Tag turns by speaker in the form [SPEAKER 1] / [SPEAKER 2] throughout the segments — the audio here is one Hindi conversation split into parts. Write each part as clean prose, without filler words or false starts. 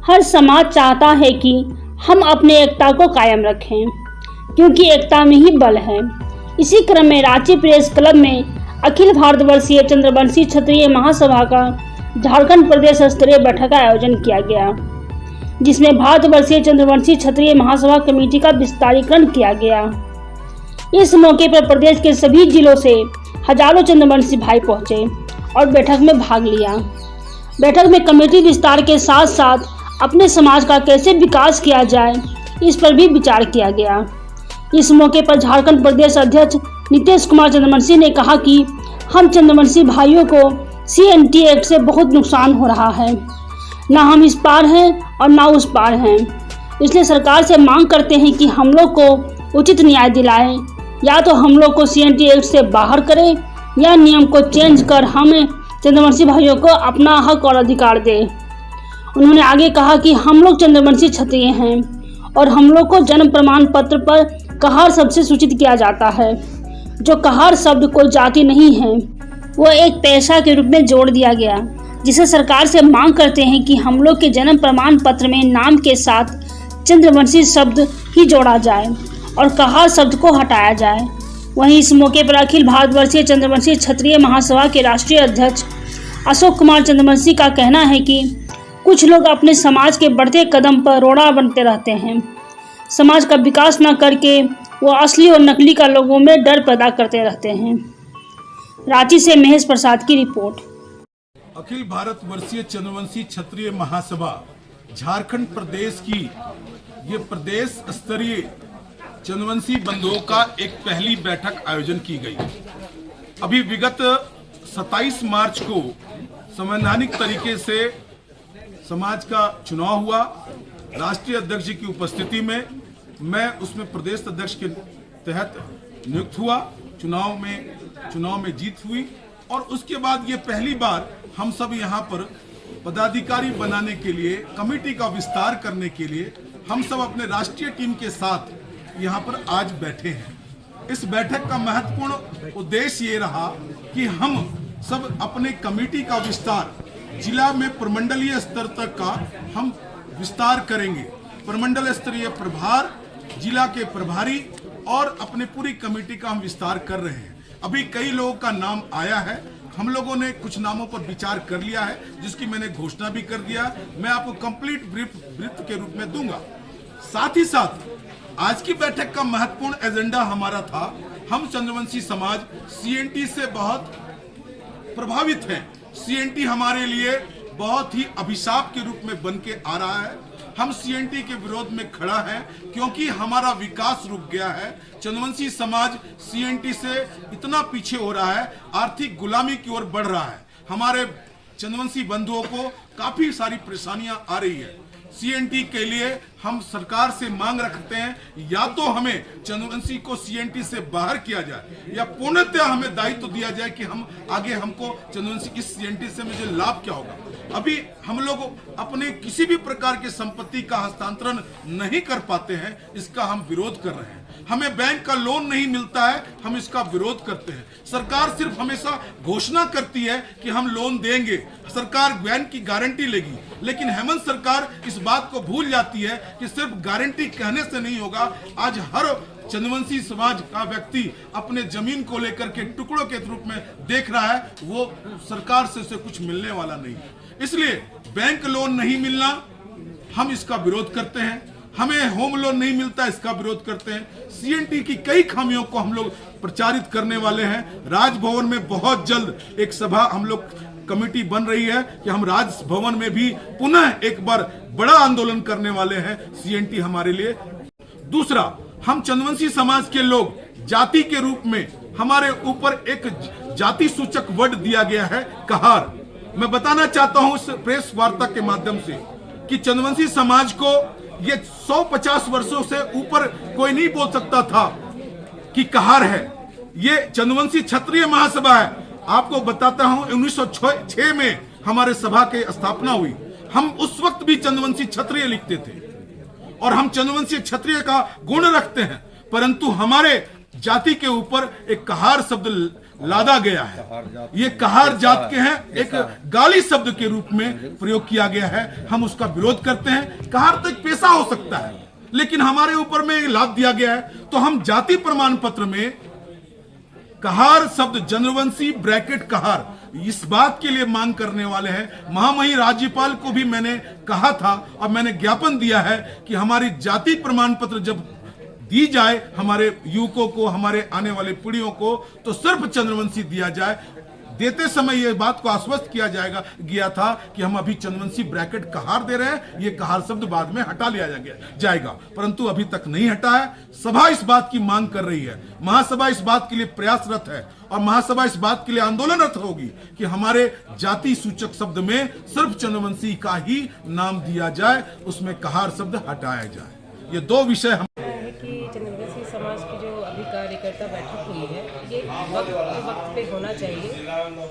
[SPEAKER 1] हर समाज चाहता है कि हम अपने एकता को कायम रखें, क्योंकि एकता में ही बल है। इसी क्रम में रांची प्रेस क्लब में अखिल भारतवर्षीय चंद्रवंशी क्षत्रिय महासभा का झारखंड प्रदेश स्तरीय बैठक का आयोजन किया गया, जिसमें भारतवर्षीय चंद्रवंशी क्षत्रिय महासभा कमेटी का विस्तारीकरण किया गया। इस मौके पर प्रदेश के सभी जिलों से हजारों चंद्रवंशी भाई पहुंचे और बैठक में भाग लिया। बैठक में कमेटी विस्तार के साथ साथ अपने समाज का कैसे विकास किया जाए, इस पर भी विचार किया गया। इस मौके पर झारखंड प्रदेश अध्यक्ष नीतीश कुमार चंद्रवंशी ने कहा कि हम चंद्रवंशी भाइयों को CNT एक्ट से बहुत नुकसान हो रहा है। ना हम इस पार हैं और ना उस पार हैं। इसलिए सरकार से मांग करते हैं कि हम लोग को उचित न्याय दिलाएं, या तो हम लोग को CNT एक्ट से बाहर करें या नियम को चेंज कर हमें चंद्रवंशी भाइयों को अपना हक और अधिकार दे। उन्होंने आगे कहा कि हम लोग चंद्रवंशी क्षत्रिय हैं और हम लोग को जन्म प्रमाण पत्र पर कहार शब्द से सूचित किया जाता है। जो कहार शब्द कोई जाति नहीं है, वो एक पेशा के रूप में जोड़ दिया गया, जिसे सरकार से मांग करते हैं कि हम लोग के जन्म प्रमाण पत्र में नाम के साथ चंद्रवंशी शब्द ही जोड़ा जाए और कहार शब्द को हटाया जाए। वहीं इस मौके पर अखिल भारतवर्षीय चंद्रवंशी क्षत्रिय महासभा के राष्ट्रीय अध्यक्ष अशोक कुमार चंद्रवंशी का कहना है कि कुछ लोग अपने समाज के बढ़ते कदम पर रोड़ा बनते रहते हैं। समाज का विकास न करके वो असली और नकली का लोगों में डर पैदा करते रहते हैं। रांची से महेश प्रसाद की रिपोर्ट।
[SPEAKER 2] अखिल भारतवर्षीय चंद्रवंशी क्षत्रिय महासभा झारखंड प्रदेश की ये प्रदेश स्तरीय चंद्रवंशी बंधुओं का एक पहली बैठक आयोजन की गई। अभी विगत 27 मार्च को संवैधानिक तरीके से समाज का चुनाव हुआ। राष्ट्रीय अध्यक्ष जी की उपस्थिति में मैं उसमें प्रदेश अध्यक्ष के तहत नियुक्त हुआ। चुनाव में जीत हुई और उसके बाद ये पहली बार हम सब यहाँ पर पदाधिकारी बनाने के लिए, कमेटी का विस्तार करने के लिए हम सब अपने राष्ट्रीय टीम के साथ यहाँ पर आज बैठे हैं। इस बैठक का महत्वपूर्ण उद्देश्य ये रहा कि हम सब अपने कमेटी का विस्तार जिला में प्रमंडलीय स्तर तक का हम विस्तार करेंगे। प्रमंडल स्तरीय प्रभार, जिला के प्रभारी और अपने पूरी कमेटी का हम विस्तार कर रहे हैं। अभी कई लोगों का नाम आया है। हम लोगों ने कुछ नामों पर विचार कर लिया है, जिसकी मैंने घोषणा भी कर दिया। मैं आपको कंप्लीट ब्रीफ के रूप में दूंगा। साथ ही साथ आज की बैठक का महत्वपूर्ण एजेंडा हमारा था, हम चंद्रवंशी समाज CNT से बहुत प्रभावित हैं। CNT हमारे लिए बहुत ही अभिशाप के रूप में बन के आ रहा है। हम CNT के विरोध में खड़ा है क्योंकि हमारा विकास रुक गया है। चंद्रवंशी समाज CNT से इतना पीछे हो रहा है, आर्थिक गुलामी की ओर बढ़ रहा है। हमारे चंद्रवंशी बंधुओं को काफी सारी परेशानियां आ रही है। CNT के लिए हम सरकार से मांग रखते हैं, या तो हमें चंद्रवंशी को CNT से बाहर किया जाए या पूर्णतः हमें दायित्व दिया जाए कि हम आगे हमको चंद्रवंशी की CNT से मुझे लाभ क्या होगा। अभी हम लोग अपने किसी भी प्रकार की संपत्ति का हस्तांतरण नहीं कर पाते हैं, इसका हम विरोध कर रहे हैं। हमें बैंक का लोन नहीं मिलता है, हम इसका विरोध करते हैं। सरकार सिर्फ हमेशा घोषणा करती है कि हम लोन देंगे, सरकार बैंक की गारंटी लेगी, लेकिन हेमंत सरकार इस बात को भूल जाती है कि सिर्फ गारंटी कहने से नहीं होगा। आज हर चंद्रवंशी समाज का व्यक्ति अपने जमीन को लेकर के टुकड़ों के रूप में देख रहा है, वो सरकार से उसे कुछ मिलने वाला नहीं है। इसलिए बैंक लोन नहीं मिलना, हम इसका विरोध करते हैं। हमें होम लोन नहीं मिलता, इसका विरोध करते हैं। CNT की कई खामियों को हम लोग प्रचारित करने वाले हैं। राजभवन में बहुत जल्द एक सभा हम लोग कमेटी बन रही है कि हम राजभवन में भी पुनः एक बार बड़ा आंदोलन करने वाले हैं। CNT हमारे लिए। दूसरा, हम चंद्रवंशी समाज के लोग जाति के रूप में हमारे ऊपर एक जाति सूचक वर्ड दिया गया है, कहार। मैं बताना चाहता हूं इस प्रेस वार्ता के माध्यम से कि चंद्रवंशी समाज को ये 150 वर्षों से ऊपर कोई नहीं बोल सकता था कि कहार है। ये चंद्रवंशी क्षत्रिय महासभा है। आपको बताता हूं 1906 में हमारे सभा की स्थापना हुई। हम उस वक्त भी चंद्रवंशी क्षत्रिय लिखते थे और हम चंद्रवंशी क्षत्रिय का गुण रखते हैं, परंतु हमारे जाति के ऊपर एक कहार शब्द लादा गया है। ये कहार जात के हैं, एक गाली शब्द के रूप में प्रयोग किया गया है। हम उसका विरोध करते हैं। कहार तो एक पेशा हो सकता है, लेकिन हमारे ऊपर में लाद दिया गया है। तो हम जाति प्रमाण पत्र में कहार शब्द चंद्रवंशी ब्रैकेट कहार इस बात के लिए मांग करने वाले हैं। महामहिम राज्यपाल को भी मैंने कहा था और मैंने ज्ञापन दिया है कि हमारी जाति प्रमाण पत्र जब दी जाए हमारे युवकों को, हमारे आने वाले पीढ़ियों को, तो सिर्फ चंद्रवंशी दिया जाए। देते समय यह बात को आश्वस्त किया गया था कि हम अभी चंद्रवंशी ब्रैकेट कहार दे रहे हैं, ये कहार शब्द बाद में हटा लिया जाएगा, परंतु अभी तक नहीं हटा है। सभा इस बात की मांग कर रही है, महासभा इस बात के लिए प्रयासरत है और महासभा इस बात के लिए आंदोलनरत होगी कि हमारे जाति सूचक शब्द में सिर्फ चंद्रवंशी का ही नाम दिया जाए, उसमें कहार शब्द हटाया जाए। ये दो विषय हम
[SPEAKER 3] कि चंद्रवंशी समाज की जो अभी कार्यकर्ता बैठक हुई है, ये वक्त पे होना चाहिए।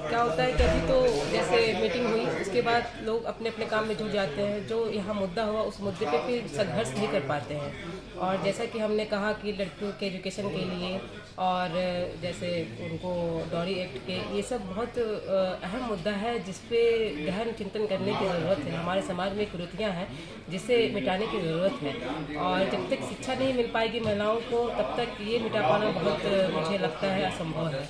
[SPEAKER 3] क्या होता है कि अभी तो जैसे मीटिंग हुई, उसके बाद लोग अपने अपने काम में जुट जाते हैं। जो यहाँ मुद्दा हुआ उस मुद्दे पे फिर संघर्ष नहीं कर पाते हैं। और जैसा कि हमने कहा कि लड़कियों के एजुकेशन के लिए और जैसे उनको डॉरी एक्ट के, ये सब बहुत अहम मुद्दा है जिसपे गहन चिंतन करने की ज़रूरत है। हमारे समाज में कुरीतियाँ हैं जिसे मिटाने की ज़रूरत है, और जब तक शिक्षा नहीं मिल पाएगी महिलाओं को, तब तक ये मिटा पाना बहुत मुझे लगता है असंभव है।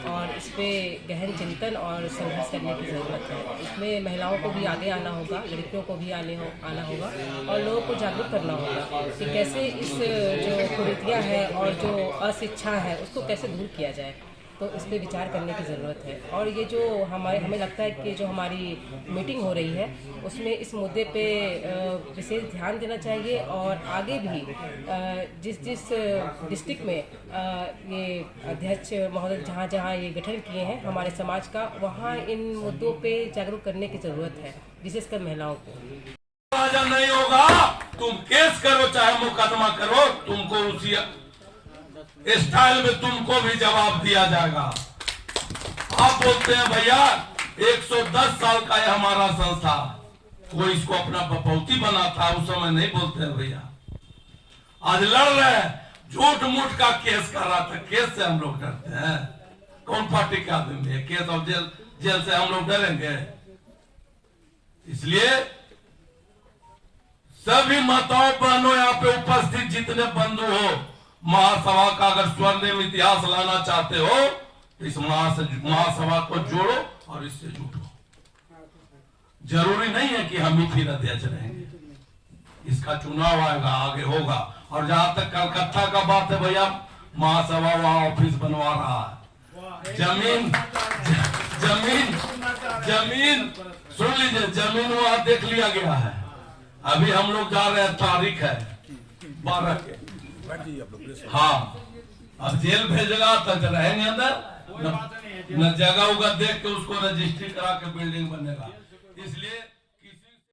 [SPEAKER 3] और इस पर गहन चिंतन और संघर्ष करने की ज़रूरत है। इसमें महिलाओं को भी आगे आना होगा, लड़कियों को भी आना होगा और लोगों को जागरूक करना होगा कि कैसे इस जो कुरीतियाँ हैं और जो अशिक्षा है उसको कैसे दूर किया जाए। तो इस पर विचार करने की ज़रूरत है। और ये जो हमें लगता है कि जो हमारी मीटिंग हो रही है उसमें इस मुद्दे पे विशेष ध्यान देना चाहिए, और आगे भी जिस डिस्ट्रिक्ट में ये अध्यक्ष महोदय जहाँ ये गठन किए हैं हमारे समाज का, वहाँ इन मुद्दों पे जागरूक करने की ज़रूरत है, विशेषकर महिलाओं को।
[SPEAKER 4] राजा नहीं होगा, तुम केस करो चाहे मुकदमा करो, तुमको उसी स्टाइल में तुमको भी जवाब दिया जाएगा। आप बोलते हैं भैया 110 साल का है हमारा संस्था, कोई इसको अपना बपौती बना था, उस समय नहीं बोलते हैं भैया। आज लड़ रहे हैं, झूठ मूठ का केस कर रहा था। केस से हम लोग डरते हैं? कौन पार्टी के आदमी है? केस और जेल से हम लोग डरेंगे? इसलिए सभी माताओं बहनों यहाँ पे उपस्थित जितने बंधु हो, महासभा का अगर स्वर्णिम इतिहास लाना चाहते हो तो इस महासभा को जोड़ो और इससे जुटो। जरूरी नहीं है कि हम ही फिर अध्यक्ष रहेंगे, इसका चुनाव आएगा, आगे होगा। और जहां तक कलकत्ता का बात है भैया, महासभा वहां ऑफिस बनवा रहा है। जमीन सुन लीजिए, जमीन वहां देख लिया गया है। अभी हम लोग जा रहे हैं, तारीख है 12 के। हाँ, अब जेल भेजेगा तक रहेंगे अंदर, न जगह उगा देख के उसको रजिस्ट्री करा के बिल्डिंग बनेगा। इसलिए